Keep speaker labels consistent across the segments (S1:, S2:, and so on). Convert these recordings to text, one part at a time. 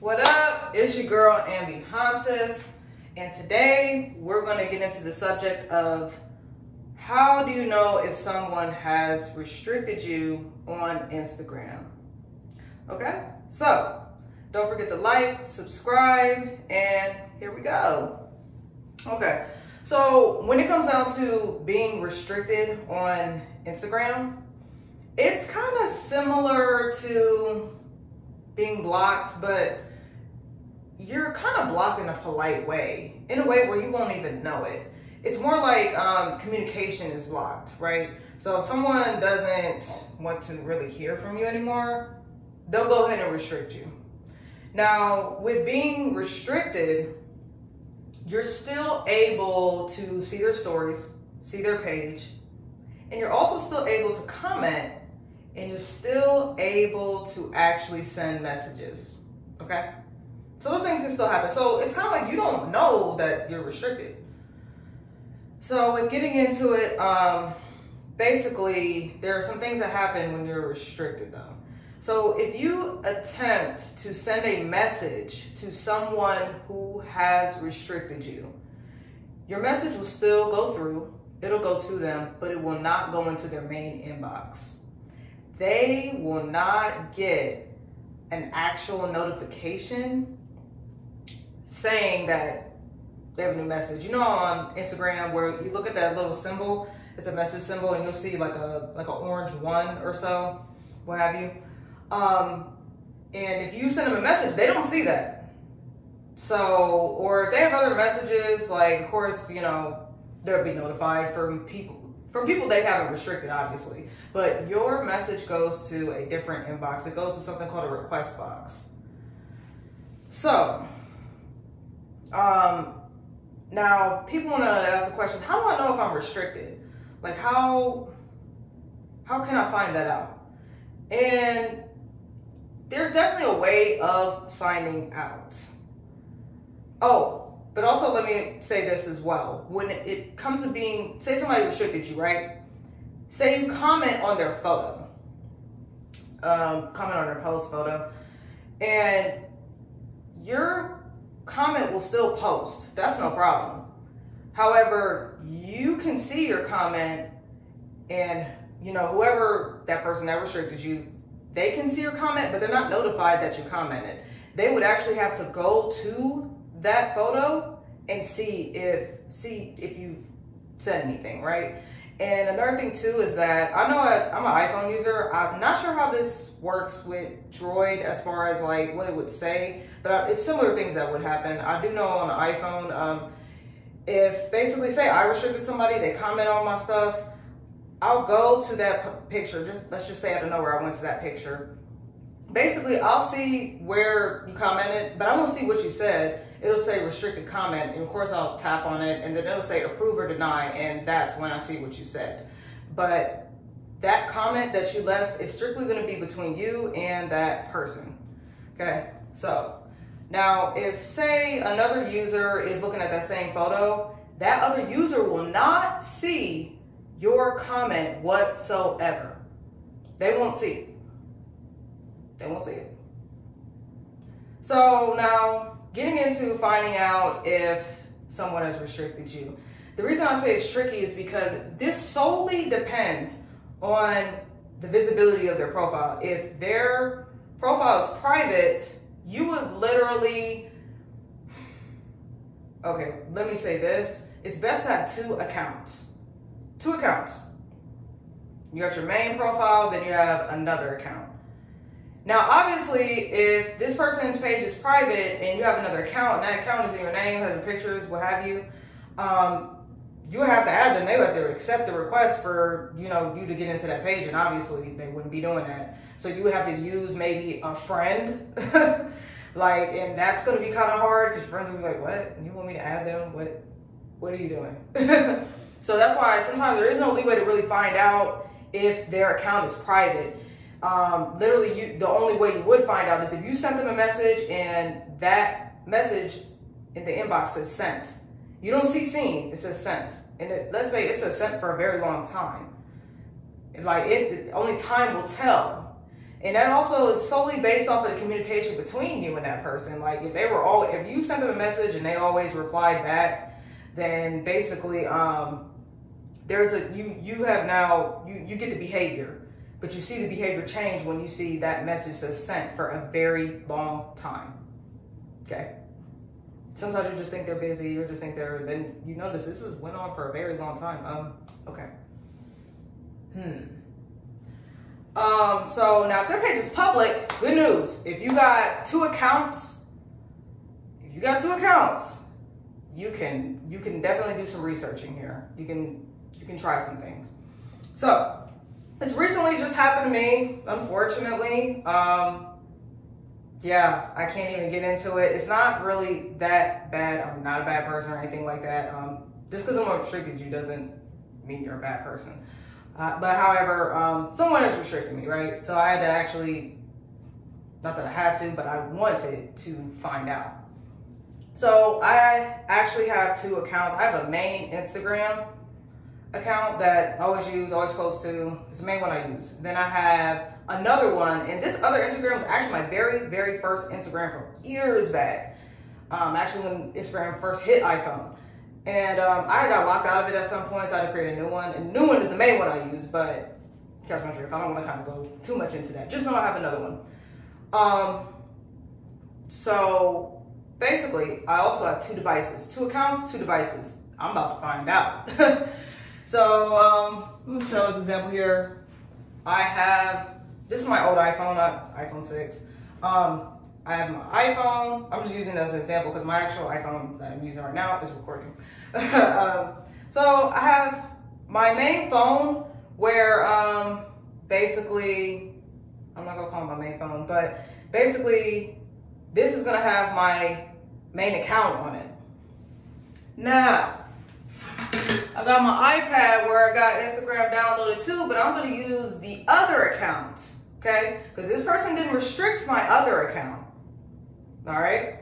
S1: What up? It's your girl Ambi Hanses, and today we're going to get into the subject of how do you know if someone has restricted you on Instagram? Okay, so don't forget to like, subscribe, and here we go. Okay, so when it comes down to being restricted on Instagram, it's kind of similar to being blocked, but you're kind of blocked in a polite way, in a way where you won't even know it. It's more like communication is blocked, right? So if someone doesn't want to really hear from you anymore, they'll go ahead and restrict you. Now, with being restricted, you're still able to see their stories, see their page, and you're also still able to comment, and you're still able to actually send messages, okay? So those things can still happen. So it's kind of like you don't know that you're restricted. So with getting into it, basically there are some things that happen when you're restricted though. So if you attempt to send a message to someone who has restricted you, your message will still go through, it'll go to them, but it will not go into their main inbox. They will not get an actual notification saying that they have a new message. You know, on Instagram where you look at that little symbol, it's a message symbol, and you'll see like an orange 1 or so, what have you. And if you send them a message, they don't see that. So, or if they have other messages, like of course, you know, they'll be notified from people they haven't restricted, obviously. But your message goes to a different inbox. It goes to something called a request box. So, now people want to ask the question, how do I know if I'm restricted? Like how can I find that out? And there's definitely a way of finding out. Oh, but also let me say this as well. When it comes to being, say somebody restricted you, right? Say you comment on their photo, comment on their post photo, and your comment will still post. That's no problem. However, you can see your comment, and you know, whoever that person that restricted you, they can see your comment, but they're not notified that you commented. They would actually have to go to that photo and see if you've said anything, right? And another thing too is that I'm an iPhone user. I'm not sure how this works with Droid as far as like what it would say, but it's similar things that would happen. I do know on the iPhone, if basically say I restricted somebody, they comment on my stuff, I'll go to that picture. Let's just say out of nowhere I went to that picture. Basically, I'll see where you commented, but I won't see what you said. It'll say restricted comment, and of course I'll tap on it, and then it'll say approve or deny, and that's when I see what you said. But that comment that you left is strictly going to be between you and that person. Okay, so now if say another user is looking at that same photo, that other user will not see your comment whatsoever. They won't see it. They won't see it. So now, getting into finding out if someone has restricted you. The reason I say it's tricky is because this solely depends on the visibility of their profile. If their profile is private, you would literally, okay, let me say this. It's best to have two accounts. Two accounts. You got your main profile, then you have another account. Now, obviously, if this person's page is private and you have another account, and that account is in your name, has the pictures, what have you, you would have to add them. They would have to accept the request for you to get into that page, and obviously they wouldn't be doing that. So you would have to use maybe a friend, and that's going to be kind of hard because your friends will be like, "What? You want me to add them? What are you doing?" So that's why sometimes there is no leeway to really find out if their account is private. Literally, the only way you would find out is if you sent them a message and that message in the inbox says sent. You don't see seen, it says sent. And let's say it says sent for a very long time. Only time will tell. And that also is solely based off of the communication between you and that person. Like if you sent them a message and they always replied back, then basically you get the behavior, but you see the behavior change when you see that message says sent for a very long time. Okay. Sometimes you just think they're busy, or just think then you notice this has went on for a very long time. Okay. So now if their page is public, good news. If you got two accounts, you can definitely do some researching here. You can try some things. So it's recently just happened to me, unfortunately. Yeah, I can't even get into it. It's not really that bad. I'm not a bad person or anything like that. Just because I'm restricted you doesn't mean you're a bad person. But however, someone has restricted me, right? So I had to actually, not that I had to, but I wanted to find out. So I actually have two accounts. I have a main Instagram account that I always use, always post to. It's the main one I use. Then I have another one, and this other Instagram was actually my very, very first Instagram from years back. Actually when Instagram first hit iPhone. And I got locked out of it at some point, so I had to create a new one. And the new one is the main one I use, but catch my drift. I don't want to kind of go too much into that. Just know I have another one. So basically, I also have two devices. Two accounts, two devices. I'm about to find out. So let me show this example here. This is my old iPhone, not iPhone 6. I have my iPhone. I'm just using it as an example because my actual iPhone that I'm using right now is recording. So I have my main phone where basically, I'm not gonna call it my main phone, but basically this is gonna have my main account on it. Now, I got my iPad where I got Instagram downloaded too, but I'm gonna use the other account, okay? Because this person didn't restrict my other account. All right,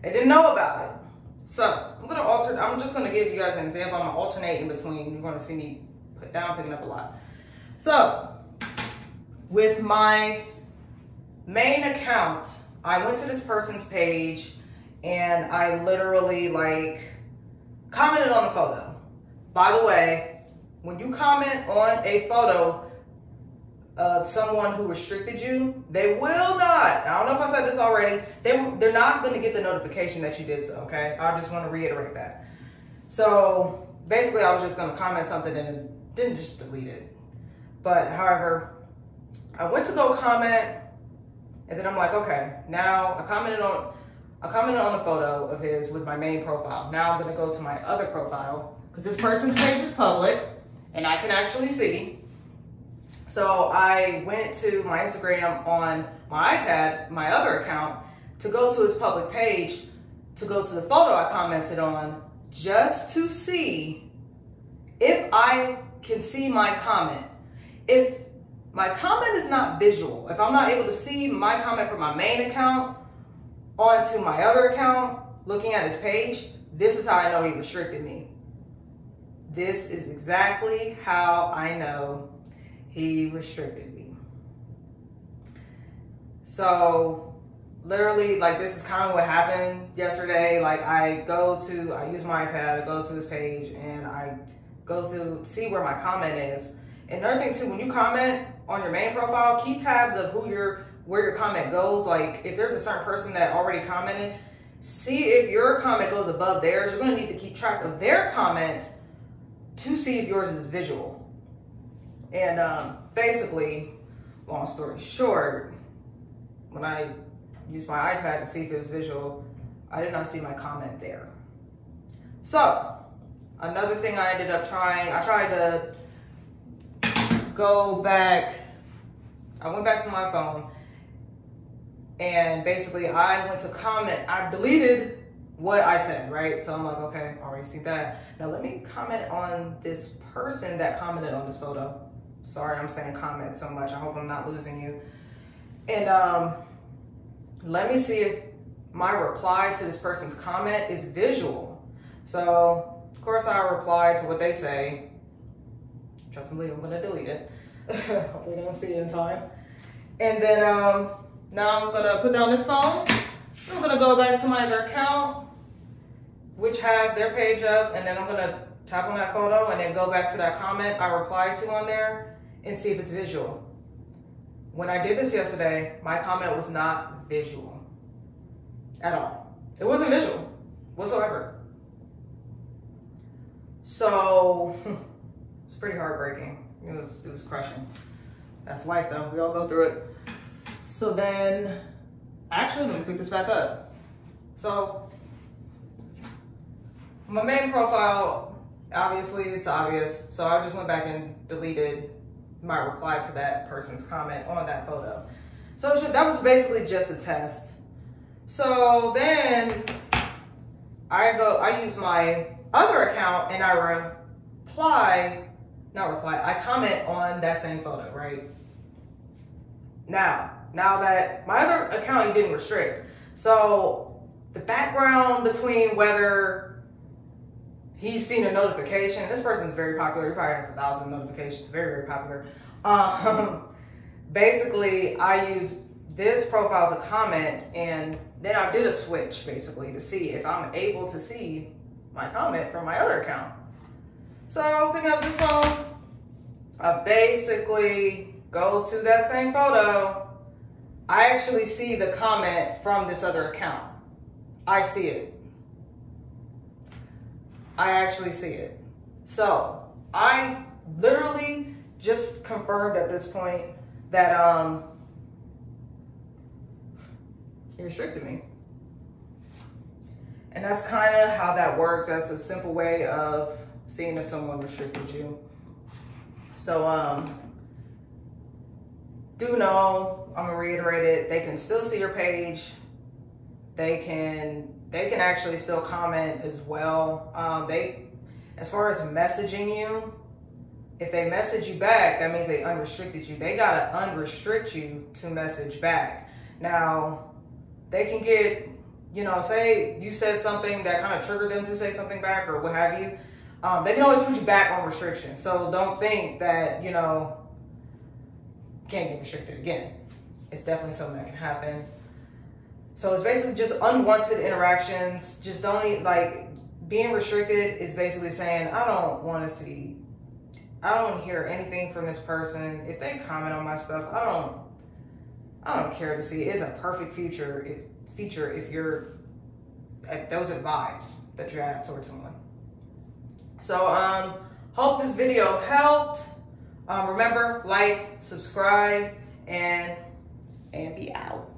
S1: they didn't know about it. So I'm just gonna give you guys an example. I'm gonna alternate in between. You're gonna see me put down, picking up a lot. So with my main account, I went to this person's page and I literally commented on the photo. By the way, when you comment on a photo of someone who restricted you, they will not, I don't know if I said this already, they're not going to get the notification that you did so, okay? I just want to reiterate that. So basically I was just going to comment something and didn't just delete it. But however, I went to go comment and then I'm like, okay, now I commented on the photo of his with my main profile. Now I'm going to go to my other profile because this person's page is public and I can actually see. So I went to my Instagram on my iPad, my other account, to go to his public page, to go to the photo I commented on, just to see if I can see my comment. If my comment is not visual, if I'm not able to see my comment from my main account onto my other account, looking at his page, this is how I know he restricted me. This is exactly how I know he restricted me. So literally, this is kind of what happened yesterday. I use my iPad, I go to his page and I go to see where my comment is. And another thing too, when you comment on your main profile, keep tabs of where your comment goes. If there's a certain person that already commented, see if your comment goes above theirs. You're gonna need to keep track of their comment to see if yours is visual. And basically, long story short, when I used my iPad to see if it was visual, I did not see my comment there. So another thing I ended up trying, I tried to go back, I went back to my phone and basically I went to comment, I deleted what I said, right? So I'm like, okay, I already see that. Now let me comment on this person that commented on this photo. Sorry, I'm saying comment so much. I hope I'm not losing you. And let me see if my reply to this person's comment is visual. So of course I reply to what they say. Trust me, I'm gonna delete it. Hopefully they don't see it in time. And then now I'm gonna put down this phone. I'm gonna go back to my other account, which has their page up, and then I'm gonna tap on that photo and then go back to that comment I replied to on there and see if it's visual. When I did this yesterday, my comment was not visual at all. It wasn't visual whatsoever. So it's pretty heartbreaking. It was crushing. That's life though, we all go through it. So then, actually let me pick this back up. So my main profile, obviously it's obvious. So I just went back and deleted my reply to that person's comment on that photo. So that was basically just a test. So then I use my other account and I comment on that same photo, right? Now that my other account, he didn't restrict. So the background between whether he's seen a notification, this person's very popular, he probably has 1,000 notifications, very, very popular. Basically, I use this profile as a comment, and then I did a switch basically to see if I'm able to see my comment from my other account. So picking up this phone, I basically go to that same photo. I actually see the comment from this other account. I see it. I actually see it. So I literally just confirmed at this point that he restricted me. And that's kind of how that works. That's a simple way of seeing if someone restricted you. So do know, I'm gonna reiterate it, they can still see your page. They can actually still comment as well. As far as messaging you, if they message you back, that means they unrestricted you. They gotta unrestrict you to message back. Now, they can get, you know, say you said something that kind of triggered them to say something back or what have you. They can always put you back on restriction. So don't think that, you know, you can't get restricted again. It's definitely something that can happen. So it's basically just unwanted interactions. Just don't, like, being restricted is basically saying, I don't want to see, I don't hear anything from this person. If they comment on my stuff, I don't care to see. It's a perfect feature if you're, those are vibes that you have towards someone. So hope this video helped. Remember, like, subscribe, and be out.